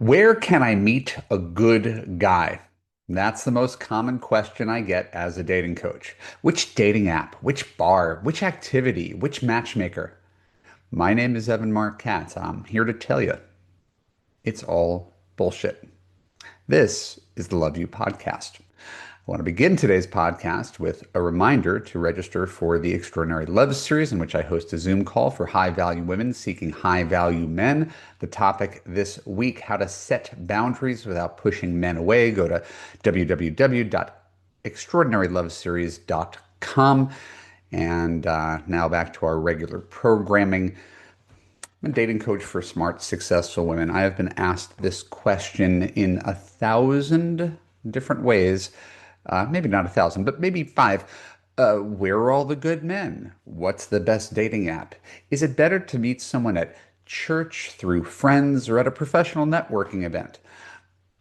Where can I meet a good guy? That's the most common question I get as a dating coach. Which dating app? Which bar? Which activity? Which matchmaker? My name is Evan Mark Katz. I'm here to tell you it's all bullshit. This is the Love U Podcast. I want to begin today's podcast with a reminder to register for the Extraordinary Love series, in which I host a Zoom call for high value women seeking high value men. The topic this week: how to set boundaries without pushing men away. Go to www.extraordinaryloveseries.com. And now back to our regular programming. I'm a dating coach for smart, successful women. I have been asked this question in 1,000 different ways. Maybe not 1,000, but maybe five. Where are all the good men? What's the best dating app? Is it better to meet someone at church, through friends, or at a professional networking event?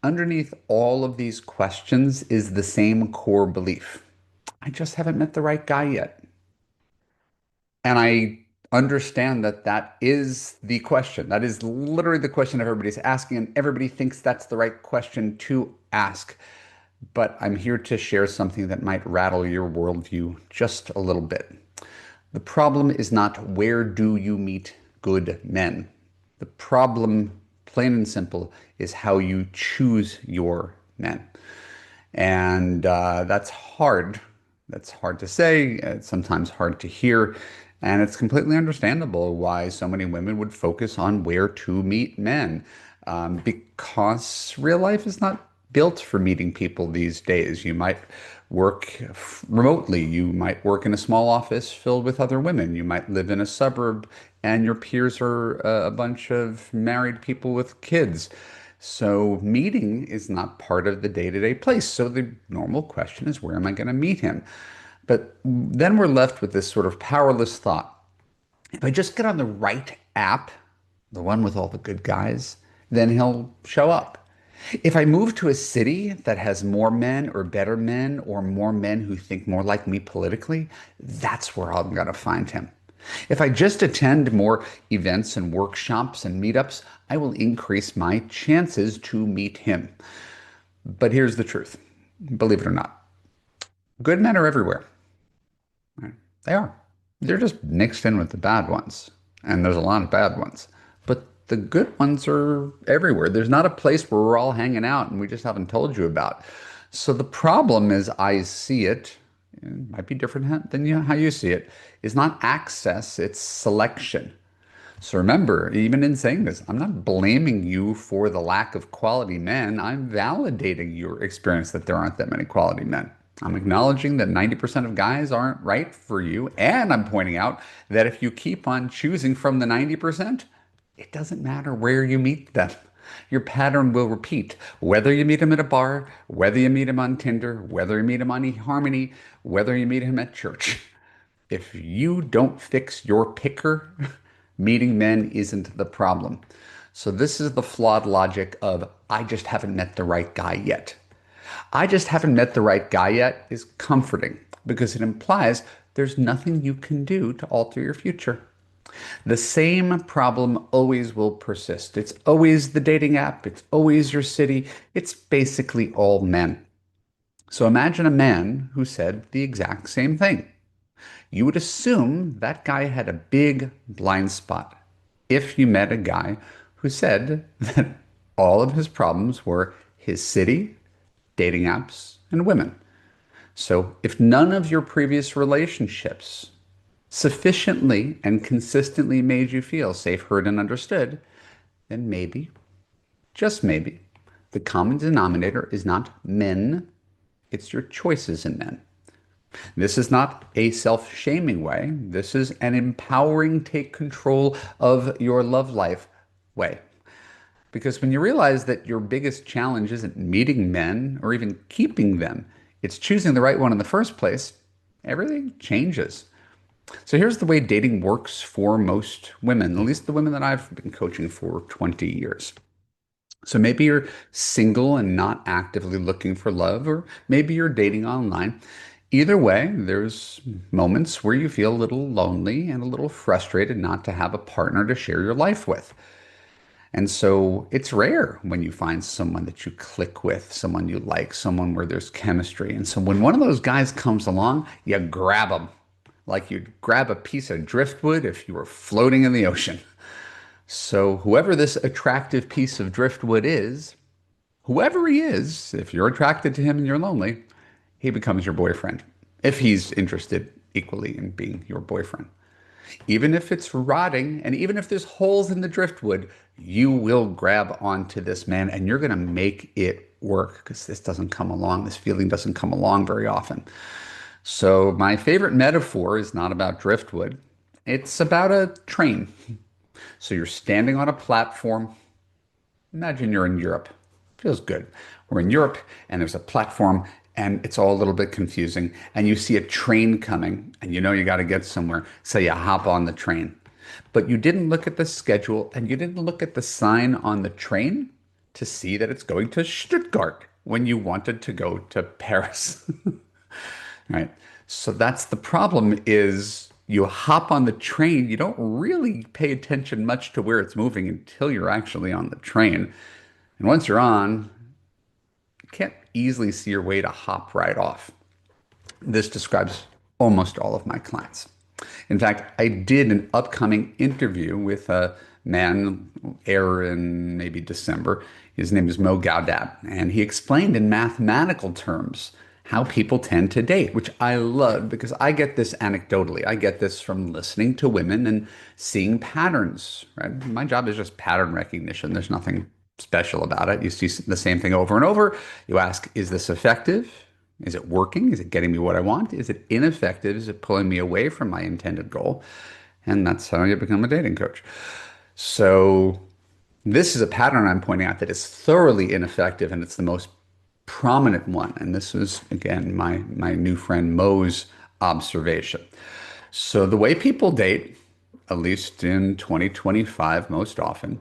Underneath all of these questions is the same core belief. I just haven't met the right guy yet. And I understand that that is the question. That is literally the question everybody's asking, and everybody thinks that's the right question to ask. But I'm here to share something that might rattle your worldview just a little bit. The problem is not where do you meet good men. The problem, plain and simple, is how you choose your men. And that's hard. That's hard to say. It's sometimes hard to hear. And it's completely understandable why so many women would focus on where to meet men, because real life is not built for meeting people these days. You might work remotely. You might work in a small office filled with other women. You might live in a suburb and your peers are a bunch of married people with kids. So meeting is not part of the day-to-day place. So the normal question is, where am I going to meet him? But then we're left with this sort of powerless thought. If I just get on the right app, the one with all the good guys, then he'll show up. If I move to a city that has more men or better men or more men who think more like me politically, that's where I'm going to find him. If I just attend more events and workshops and meetups, I will increase my chances to meet him. But here's the truth, believe it or not. Good men are everywhere. Right? They are. They're just mixed in with the bad ones. And there's a lot of bad ones. But the good ones are everywhere. There's not a place where we're all hanging out and we just haven't told you about. So the problem is, I see it, it might be different than how you see it, is not access, it's selection. So remember, even in saying this, I'm not blaming you for the lack of quality men. I'm validating your experience that there aren't that many quality men. I'm acknowledging that 90% of guys aren't right for you. And I'm pointing out that if you keep on choosing from the 90%, it doesn't matter where you meet them. Your pattern will repeat. Whether you meet him at a bar, whether you meet him on Tinder, whether you meet him on eHarmony, whether you meet him at church. If you don't fix your picker, meeting men isn't the problem. So this is the flawed logic of, I just haven't met the right guy yet. I just haven't met the right guy yet is comforting because it implies there's nothing you can do to alter your future. The same problem always will persist. It's always the dating app. It's always your city. It's basically all men. So imagine a man who said the exact same thing. You would assume that guy had a big blind spot if you met a guy who said that all of his problems were his city, dating apps, and women. So if none of your previous relationships sufficiently and consistently made you feel safe, heard, and understood, then maybe, just maybe, the common denominator is not men, it's your choices in men. This is not a self-shaming way. This is an empowering, take control of your love life way. Because when you realize that your biggest challenge isn't meeting men or even keeping them, it's choosing the right one in the first place, everything changes. So here's the way dating works for most women, at least the women that I've been coaching for 20 years. So maybe you're single and not actively looking for love, or maybe you're dating online. Either way, there's moments where you feel a little lonely and a little frustrated not to have a partner to share your life with. And so it's rare when you find someone that you click with, someone you like, someone where there's chemistry. And so when one of those guys comes along, you grab them like you'd grab a piece of driftwood if you were floating in the ocean. So whoever this attractive piece of driftwood is, whoever he is, if you're attracted to him and you're lonely, he becomes your boyfriend. If he's interested equally in being your boyfriend. Even if it's rotting and even if there's holes in the driftwood, you will grab onto this man and you're going to make it work because this feeling doesn't come along very often. So, my favorite metaphor is not about driftwood, it's about a train. So, you're standing on a platform. Imagine you're in Europe. Feels good. We're in Europe and there's a platform and it's all a little bit confusing. And you see a train coming and you know you got to get somewhere. So you hop on the train. But you didn't look at the schedule and you didn't look at the sign on the train to see that it's going to Stuttgart when you wanted to go to Paris. Right. So that's the problem is you hop on the train, you don't really pay attention much to where it's moving until you're actually on the train. And once you're on, you can't easily see your way to hop right off. This describes almost all of my clients. In fact, I did an upcoming interview with a man, air in maybe December. His name is Mo Gaudat, and he explained in mathematical terms how people tend to date, which I love because I get this anecdotally. I get this from listening to women and seeing patterns, right? My job is just pattern recognition. There's nothing special about it. You see the same thing over and over. You ask, is this effective? Is it working? Is it getting me what I want? Is it ineffective? Is it pulling me away from my intended goal? And that's how you become a dating coach. So this is a pattern I'm pointing out that is thoroughly ineffective and it's the most prominent one. And this was, again, my new friend Mo's observation. So the way people date, at least in 2025 most often,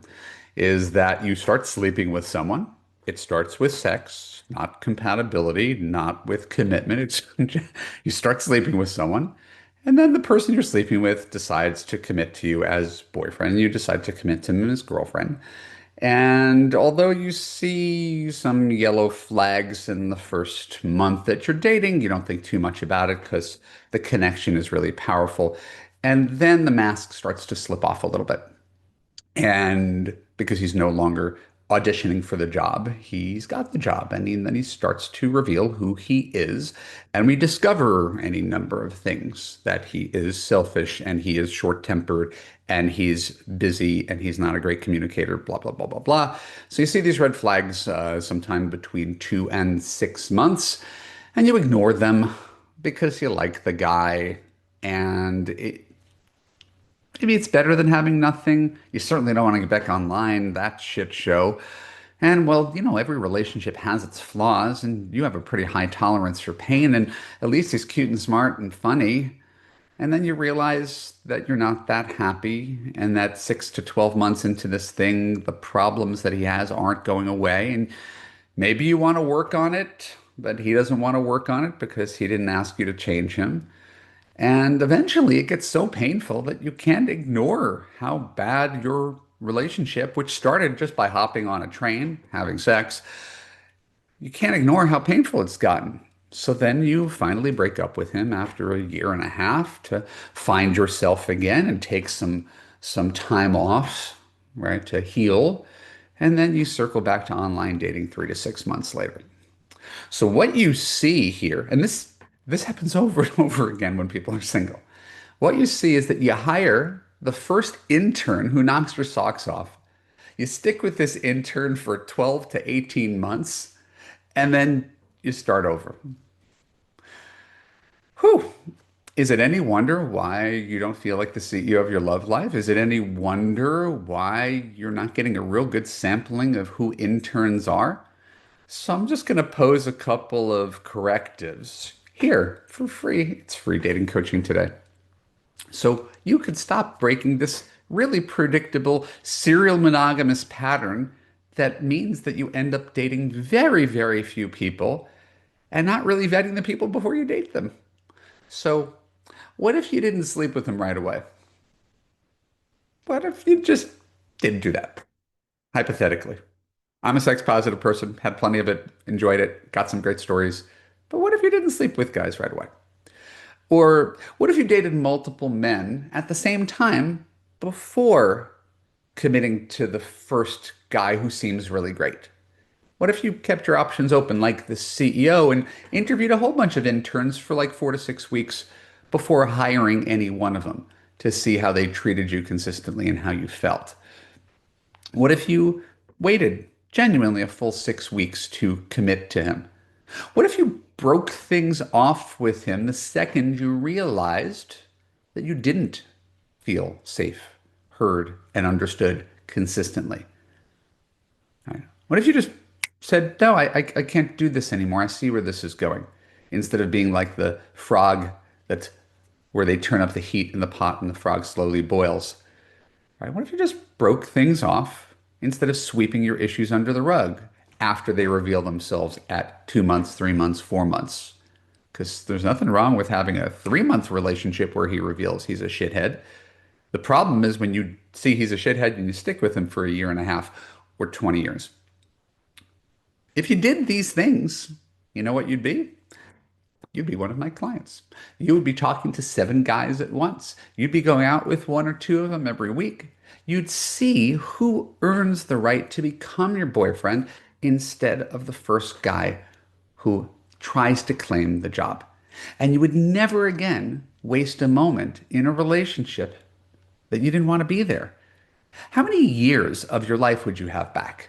is that you start sleeping with someone. It starts with sex, not compatibility, not with commitment. You start sleeping with someone, and then the person you're sleeping with decides to commit to you as boyfriend. You decide to commit to him as girlfriend. And although you see some yellow flags in the first month that you're dating, you don't think too much about it because the connection is really powerful. And then the mask starts to slip off a little bit. And because he's no longer auditioning for the job, he's got the job. And then he starts to reveal who he is. And we discover any number of things that he is selfish and he is short-tempered and he's busy and he's not a great communicator, blah, blah, blah, blah, blah. So you see these red flags sometime between 2 and 6 months, and you ignore them because you like the guy and maybe it's better than having nothing. You certainly don't want to get back online, that shit show. And well, every relationship has its flaws, and you have a pretty high tolerance for pain, and at least he's cute and smart and funny. And then you realize that you're not that happy, and that 6 to 12 months into this thing, the problems that he has aren't going away. And maybe you want to work on it, but he doesn't want to work on it because he didn't ask you to change him. And eventually it gets so painful that you can't ignore how bad your relationship, which started just by hopping on a train, having sex, you can't ignore how painful it's gotten. So then you finally break up with him after a year and a half to find yourself again and take some time off, right, to heal. And then you circle back to online dating 3 to 6 months later. So what you see here, and this happens over and over again when people are single. What you see is that you hire the first intern who knocks your socks off. You stick with this intern for 12 to 18 months, and then you start over. Whew. Is it any wonder why you don't feel like the CEO of your love life? Is it any wonder why you're not getting a real good sampling of who interns are? So I'm just going to pose a couple of correctives here for free. It's free dating coaching today. So you could stop breaking this really predictable serial monogamous pattern that means that you end up dating very, very few people and not really vetting the people before you date them. So what if you didn't sleep with them right away? What if you just didn't do that? Hypothetically, I'm a sex positive person, had plenty of it, enjoyed it, got some great stories. But what if you didn't sleep with guys right away? Or what if you dated multiple men at the same time before committing to the first guy who seems really great? What if you kept your options open like the CEO and interviewed a whole bunch of interns for like 4 to 6 weeks before hiring any one of them to see how they treated you consistently and how you felt? What if you waited genuinely a full 6 weeks to commit to him? What if you broke things off with him the second you realized that you didn't feel safe, heard, and understood consistently? Right? What if you just said, no, I can't do this anymore. I see where this is going. Instead of being like the frog that's where they turn up the heat in the pot and the frog slowly boils. Right? What if you just broke things off instead of sweeping your issues under the rug after they reveal themselves at 2 months, 3 months, 4 months? Because there's nothing wrong with having a 3 month relationship where he reveals he's a shithead. The problem is when you see he's a shithead and you stick with him for a year and a half or 20 years. If you did these things, you know what you'd be? You'd be one of my clients. You would be talking to 7 guys at once. You'd be going out with 1 or 2 of them every week. You'd see who earns the right to become your boyfriend instead of the first guy who tries to claim the job. And you would never again waste a moment in a relationship that you didn't want to be there. How many years of your life would you have back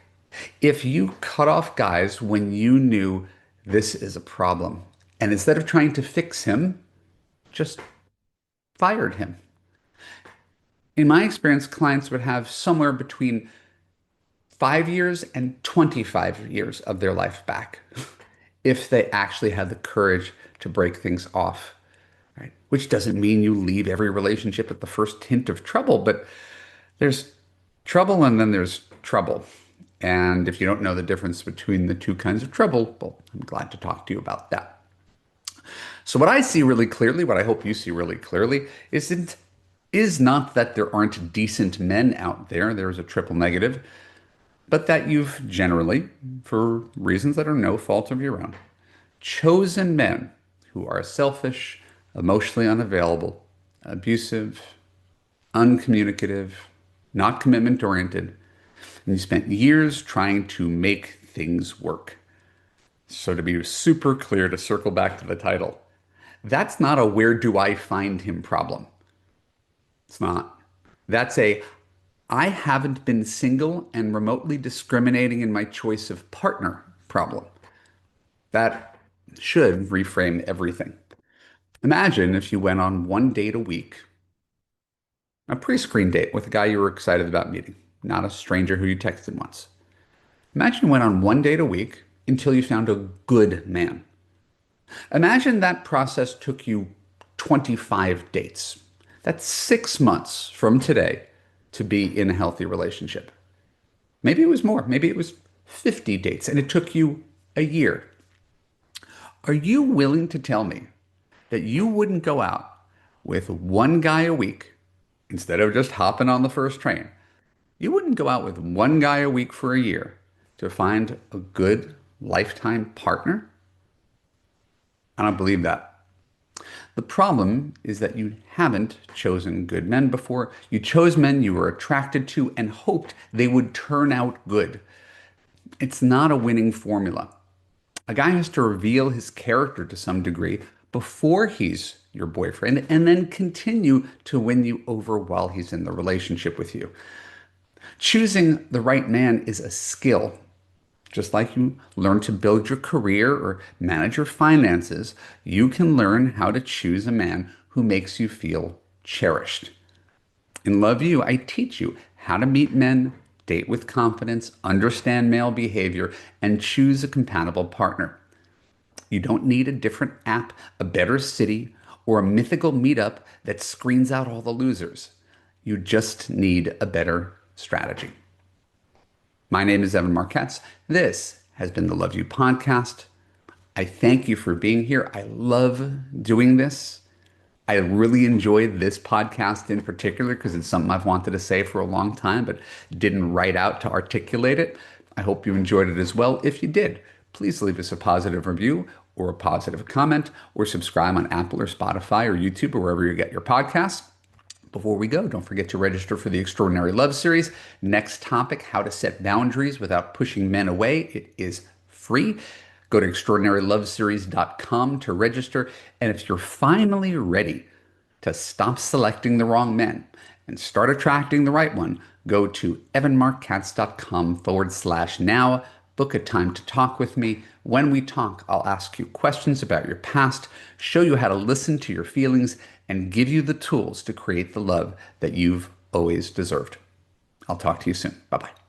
if you cut off guys when you knew this is a problem? And instead of trying to fix him, just fired him. In my experience, clients would have somewhere between 5 years and 25 years of their life back if they actually had the courage to break things off, right? Which doesn't mean you leave every relationship at the first hint of trouble, but there's trouble and then there's trouble. And if you don't know the difference between the two kinds of trouble, well, I'm glad to talk to you about that. So what I see really clearly, what I hope you see really clearly, is not that there aren't decent men out there. There's a triple negative, but that you've generally, for reasons that are no fault of your own, chosen men who are selfish, emotionally unavailable, abusive, uncommunicative, not commitment oriented, and you spent years trying to make things work. So to be super clear, to circle back to the title, that's not a where do I find him problem. It's not. That's a I haven't been single and remotely discriminating in my choice of partner problem. That should reframe everything. Imagine if you went on 1 date a week, a pre-screen date with a guy you were excited about meeting, not a stranger who you texted once. Imagine you went on 1 date a week until you found a good man. Imagine that process took you 25 dates. That's 6 months from today to be in a healthy relationship. Maybe it was more. Maybe it was 50 dates and it took you a year. Are you willing to tell me that you wouldn't go out with 1 guy a week instead of just hopping on the first train? You wouldn't go out with 1 guy a week for a year to find a good lifetime partner? I don't believe that. The problem is that you haven't chosen good men before. You chose men you were attracted to and hoped they would turn out good. It's not a winning formula. A guy has to reveal his character to some degree before he's your boyfriend and then continue to win you over while he's in the relationship with you. Choosing the right man is a skill. Just like you learn to build your career or manage your finances, you can learn how to choose a man who makes you feel cherished. In Love U, I teach you how to meet men, date with confidence, understand male behavior, and choose a compatible partner. You don't need a different app, a better city, or a mythical meetup that screens out all the losers. You just need a better strategy. My name is Evan Marquez. This has been the Love U podcast. I thank you for being here. I love doing this. I really enjoyed this podcast in particular because it's something I've wanted to say for a long time, but didn't write out to articulate it. I hope you enjoyed it as well. If you did, please leave us a positive review or a positive comment or subscribe on Apple or Spotify or YouTube or wherever you get your podcasts. Before we go, don't forget to register for the Extraordinary Love Series. Next topic, how to set boundaries without pushing men away. It is free. Go to extraordinaryloveseries.com to register. And if you're finally ready to stop selecting the wrong men and start attracting the right one, go to evanmarckatz.com/now. Book a time to talk with me. When we talk, I'll ask you questions about your past, show you how to listen to your feelings, and give you the tools to create the love that you've always deserved. I'll talk to you soon. Bye-bye.